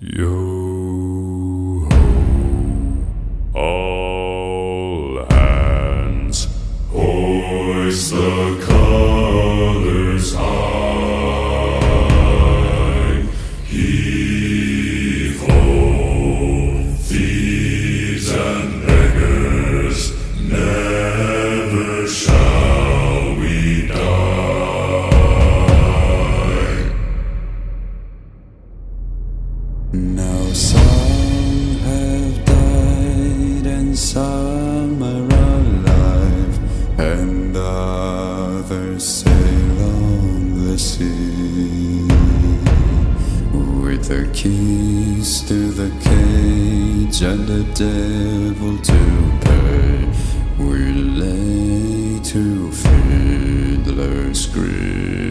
Yo ho, all hands, hoist the colors high. Heave ho, thieves and beggars, never shall we die. Now some have died and some are alive, and others sail on the sea. With the keys to the cage and the devil to pay, we lay to fiddler's grave.